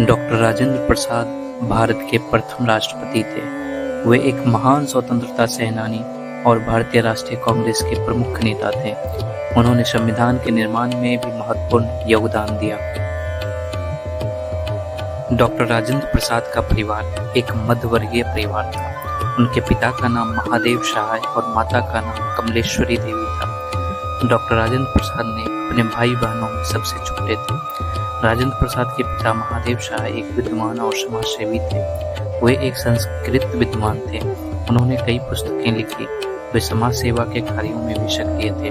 Doctor Rajendra Prasad Bharat के प्रथम राष्ट्रपति थे। वे एक महान स्वतंत्रता सेनानी और भारतीय राष्ट्रीय कांग्रेस के प्रमुख नेता थे। उन्होंने संविधान के निर्माण में भी महत्वपूर्ण योगदान दिया। डॉक्टर राजेंद्र प्रसाद का परिवार एक मध्यवर्गीय परिवार था। उनके पिता का नाम महादेव शाह और माता का नाम कमलेश्वरी देवी था। डॉक्टर राजेंद्र प्रसाद ने अपने भाई बहनों में सबसे छोटे थे। राजेंद्र प्रसाद के पिता महादेव शाह एक विद्वान और समाजसेवी थे। वे एक संस्कृत विद्वान थे। उन्होंने कई पुस्तकें लिखी। वे समाज सेवा के कार्यों में भी सक्रिय थे।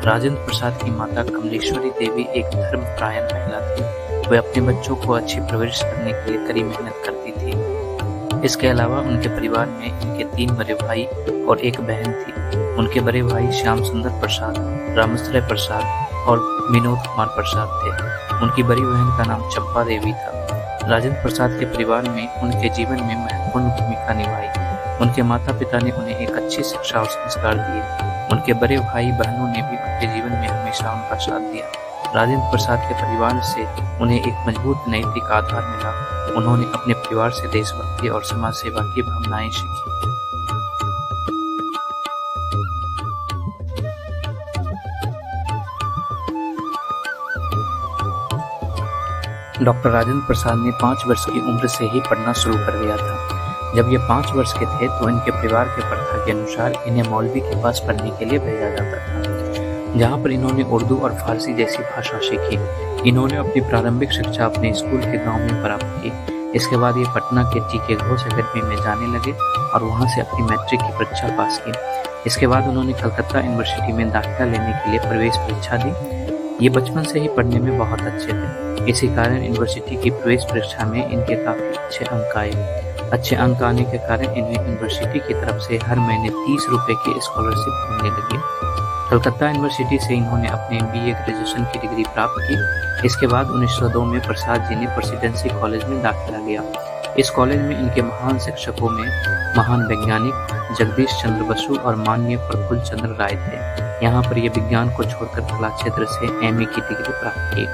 राजेंद्र प्रसाद की माता कमलेश्वरी देवी एक धर्मपरायण महिला थी। वे अपने बच्चों को अच्छी परवरिश करने के लिए कड़ी मेहनत करती थी। इसके अलावा उनके परिवार में इनके 3 बड़े भाई और एक बहन थी। उनके बड़े भाई श्याम सुंदर प्रसाद, रामश्रय प्रसाद और विनोद कुमार प्रसाद थे। उनकी बड़ी बहन का नाम चंपा देवी था। राजेंद्र प्रसाद के परिवार में उनके जीवन में महत्वपूर्ण भूमिका निभाई। उनके माता पिता ने उन्हें एक अच्छी शिक्षा और संस्कार दिए। उनके बड़े भाई बहनों ने भी उनके जीवन में हमेशा उनका साथ दिया। राजेंद्र प्रसाद के परिवार से उन्हें एक मजबूत नैतिक आधार मिला। उन्होंने अपने परिवार से देशभक्ति और समाज सेवा की भावनाएं सीखी। डॉक्टर राजेंद्र प्रसाद ने 5 वर्ष की उम्र से ही पढ़ना शुरू कर दिया था। जब ये 5 वर्ष के थे तो इनके परिवार के प्रथा के अनुसार इन्हें मौलवी के पास पढ़ने के लिए भेजा जाता था, जहाँ पर इन्होंने उर्दू और फारसी जैसी भाषा सीखी। इन्होंने अपनी प्रारंभिक शिक्षा अपने स्कूल के गांव में प्राप्त की। इसके बाद ये पटना के टी.के. घोष अकेडमी में जाने लगे और वहाँ से अपनी मैट्रिक की परीक्षा पास की। इसके बाद उन्होंने कलकत्ता यूनिवर्सिटी में दाखिला लेने के लिए प्रवेश परीक्षा दी। ये बचपन से ही पढ़ने में बहुत अच्छे थे। इसी कारण यूनिवर्सिटी की प्रवेश परीक्षा में इनके काफी अच्छे अंक आए। अच्छे अंक आने के कारण इन्हें यूनिवर्सिटी की तरफ से हर महीने 30 रुपए की स्कॉलरशिप मिलने लगी। कलकत्ता यूनिवर्सिटी से इन्होंने अपने बीए ग्रेजुएशन की डिग्री प्राप्त की। इसके बाद 1902 में प्रसाद जी ने प्रेसिडेंसी कॉलेज में दाखिला लिया। इस कॉलेज में इनके महान शिक्षकों में महान वैज्ञानिक जगदीश चंद्र बसु और माननीय प्रफुल्ल चंद्र राय थे। यहाँ पर ये विज्ञान को छोड़कर कला क्षेत्र से एमए की डिग्री प्राप्त की।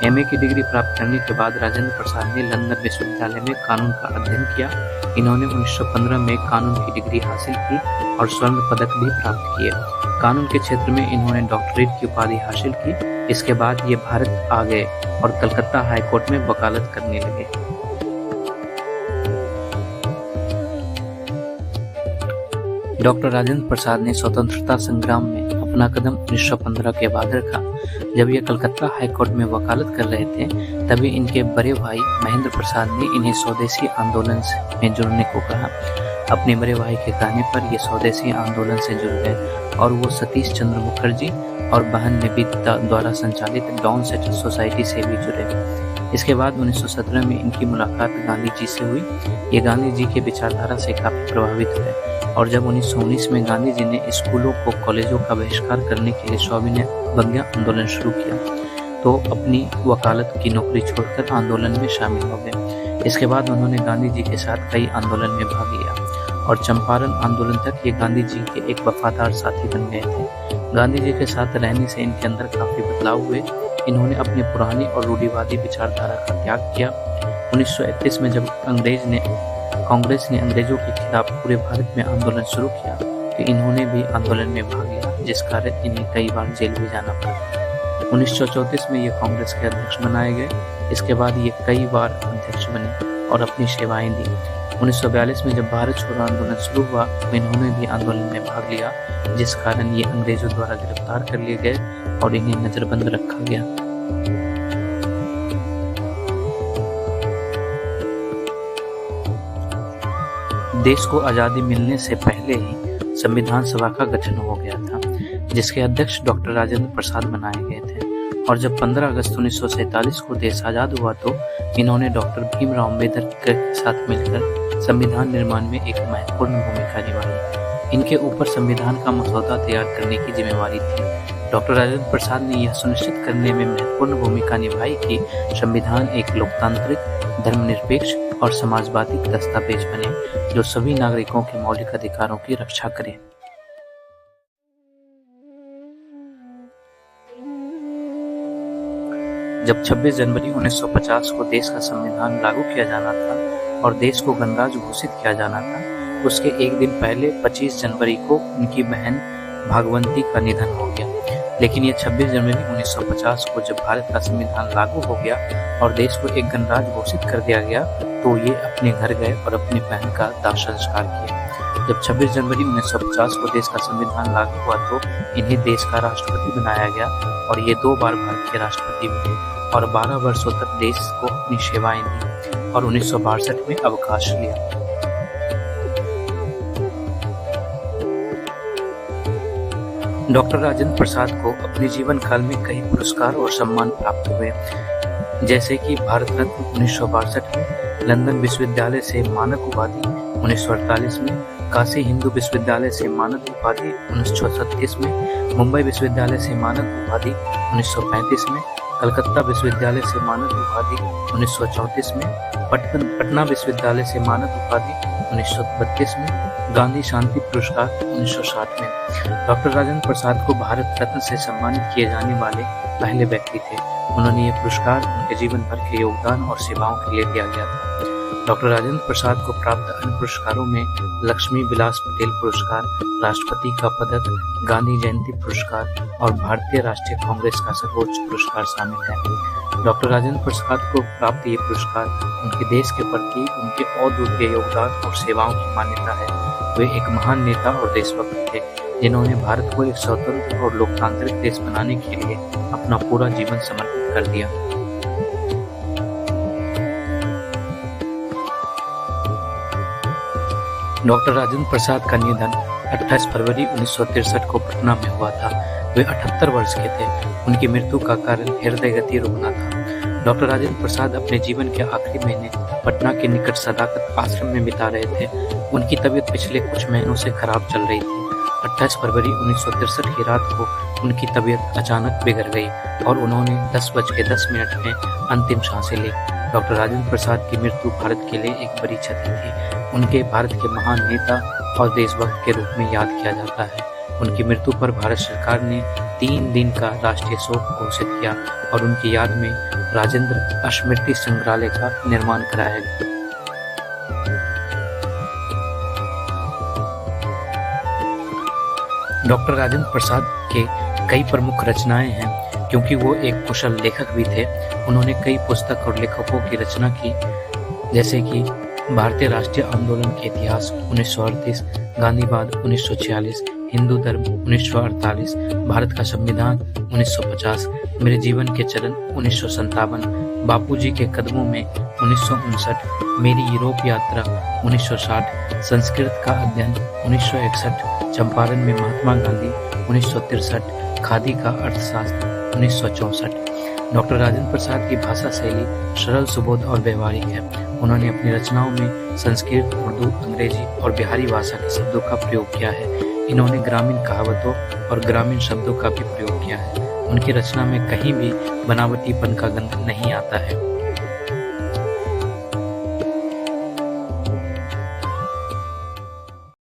एमए की डिग्री प्राप्त करने के बाद राजेंद्र प्रसाद ने लंदन विश्वविद्यालय में कानून का अध्ययन किया। इन्होंने 1915 में कानून की डिग्री हासिल की और स्वर्ण पदक भी प्राप्त किए। कानून के क्षेत्र में इन्होंने डॉक्टरेट की उपाधि हासिल की। इसके बाद ये भारत आ गए और कलकत्ता हाईकोर्ट में वकालत करने लगे। डॉक्टर राजेंद्र प्रसाद ने स्वतंत्रता संग्राम में अपना कदम 1915 के बाद रखा। जब ये कलकत्ता हाईकोर्ट में वकालत कर रहे थे, तभी इनके बड़े भाई महेंद्र प्रसाद ने इन्हें स्वदेशी आंदोलन में जुड़ने को कहा। अपने बड़े भाई के कहने पर ये स्वदेशी आंदोलन से जुड़ गए और वो सतीश चंद्र मुखर्जी और बहन निवेदिता द्वारा संचालित डाउन सोसाइटी से भी जुड़े। इसके बाद 1917 में इनकी मुलाकात गांधी जी से हुई। ये गांधी जी के विचारधारा से काफी प्रभावित हुए और जब 1919 में गांधी जी ने स्कूलों को कॉलेजों का बहिष्कार करने के लिए सविनय अवज्ञा आंदोलन शुरू किया, तो अपनी वकालत की नौकरी छोड़कर आंदोलन में शामिल हो गए। इसके बाद उन्होंने गांधी जी के साथ कई आंदोलन में भाग लिया और चंपारण आंदोलन तक ये गांधी जी के एक वफादार साथी बन गए थे। गांधी जी के साथ रहने से इनके अंदर काफी बदलाव हुए। इन्होंने अपनी पुरानी और रूढ़िवादी विचारधारा का त्याग किया। 1931 में जब कांग्रेस ने अंग्रेजों के खिलाफ पूरे भारत में आंदोलन शुरू किया, तो इन्होंने भी आंदोलन में भाग लिया, जिस कारण इन्हें कई बार जेल भी जाना पड़ा। 1934 में ये कांग्रेस के अध्यक्ष बनाए गए। इसके बाद ये कई बार अध्यक्ष बने और अपनी सेवाएं दी। 1942 में जब भारत छोड़ो आंदोलन शुरू हुआ, तो इन्होंने भी आंदोलन में भाग लिया, जिस कारण ये अंग्रेजों द्वारा गिरफ्तार कर लिए गए और इन्हें नजरबंद रखा गया। देश को आजादी मिलने से पहले ही संविधान सभा का गठन हो गया था, जिसके अध्यक्ष डॉक्टर राजेंद्र प्रसाद बनाए गए थे। और जब 15 अगस्त 1947 को देश आजाद हुआ, तो इन्होंने डॉक्टर भीमराव अम्बेडकर के साथ मिलकर संविधान निर्माण में एक महत्वपूर्ण भूमिका निभाई। इनके ऊपर संविधान का मसौदा तैयार करने की जिम्मेवारी थी। डॉक्टर राजेंद्र प्रसाद ने यह सुनिश्चित करने में महत्वपूर्ण भूमिका निभाई कि संविधान एक लोकतांत्रिक, धर्मनिरपेक्ष और समाजवादी दस्तावेज बने, जो सभी नागरिकों के मौलिक अधिकारों की रक्षा करे। जब 26 जनवरी 1950 को देश का संविधान लागू किया जाना था और देश को गणराज्य घोषित किया जाना था, उसके एक दिन पहले 25 जनवरी को उनकी बहन भागवती का निधन हो गया। लेकिन ये 26 जनवरी 1950 को जब भारत का संविधान लागू हो गया और देश को एक गणराज्य घोषित कर दिया गया, तो ये अपने घर गए और अपनी बहन का दाह संस्कार किया। जब 26 जनवरी 1950 को देश का संविधान लागू हुआ तो इन्हें देश का राष्ट्रपति बनाया गया और ये 2 बार भारत के राष्ट्रपति बने और 12 वर्षों तक देश को अपनी सेवाएं दी और 1962 में अवकाश लिया। डॉक्टर राजेंद्र प्रसाद को अपने जीवन काल में कई पुरस्कार और सम्मान प्राप्त हुए, जैसे कि भारत रत्न 1962 में, लंदन विश्वविद्यालय से मानद उपाधि 1948 में, काशी हिंदू विश्वविद्यालय से मानद उपाधि 1936 में, मुंबई विश्वविद्यालय से मानद उपाधि 1935 में, कलकत्ता विश्वविद्यालय से मानद उपाधि 1934 में, पटना विश्वविद्यालय से मानद उपाधि 1932 में, गांधी शांति पुरस्कार 1960 में। डॉक्टर राजेंद्र प्रसाद को भारत रत्न से सम्मानित किए जाने वाले पहले व्यक्ति थे। उन्होंने ये पुरस्कार उनके जीवन भर के योगदान और सेवाओं के लिए दिया गया था। डॉक्टर राजेंद्र प्रसाद को प्राप्त अन्य पुरस्कारों में लक्ष्मी विलास पटेल पुरस्कार, राष्ट्रपति का पदक, गांधी जयंती पुरस्कार और भारतीय राष्ट्रीय कांग्रेस का सर्वोच्च पुरस्कार शामिल है। डॉक्टर राजेंद्र प्रसाद को प्राप्त ये पुरस्कार उनके देश के प्रति उनके अद्वितीय योगदान और सेवाओं की मान्यता है। वे एक महान नेता और देशभक्त थे, जिन्होंने भारत को एक स्वतंत्र और लोकतांत्रिक देश बनाने के लिए अपना पूरा जीवन समर्पित कर दिया। डॉक्टर राजेंद्र प्रसाद का निधन 28 फरवरी 1963 को पटना में हुआ था। वे 78 वर्ष के थे। उनकी मृत्यु का कारण हृदय गति रुकना था। डॉक्टर राजेंद्र प्रसाद अपने जीवन के आखिरी महीने पटना के निकट सदाकत आश्रम में बिता रहे थे। उनकी तबीयत पिछले कुछ महीनों से खराब चल रही थी। 28 फरवरी 1963 की रात को उनकी तबीयत अचानक बिगड़ गई और उन्होंने 10:10 में अंतिम सांसें ली। डॉक्टर राजेंद्र प्रसाद की मृत्यु भारत के लिए एक बड़ी क्षति थी। उनके भारत के महान नेता और देशभक्त के रूप में याद किया जाता है। उनकी मृत्यु पर भारत सरकार ने 3 दिन का राष्ट्रीय शोक घोषित किया और उनकी याद में राजेंद्र स्मृति संग्रहालय का निर्माण कराया गया। डॉक्टर राजेंद्र प्रसाद के कई प्रमुख रचनाएं हैं, क्योंकि वो एक कुशल लेखक भी थे। उन्होंने कई पुस्तक और लेखकों की रचना की, जैसे कि भारतीय राष्ट्रीय आंदोलन के इतिहास 1938, गांधीवाद 1946, हिंदू धर्म 1948, भारत का संविधान 1950, मेरे जीवन के चरण 1957, बापूजी के कदमों में 1959, मेरी यूरोप यात्रा 1960, संस्कृत का अध्ययन 1961, चंपारण में महात्मा गांधी 1963, खादी का अर्थशास्त्र 1964। डॉक्टर राजेंद्र प्रसाद की भाषा शैली सरल, सुबोध और व्यवहारिक है। उन्होंने अपनी रचनाओं में संस्कृत, उर्दू, अंग्रेजी और बिहारी भाषा के शब्दों का प्रयोग किया है। इन्होंने ग्रामीण कहावतों और ग्रामीण शब्दों का भी प्रयोग किया है। उनकी रचना में कहीं भी बनावटीपन का गंध नहीं आता है।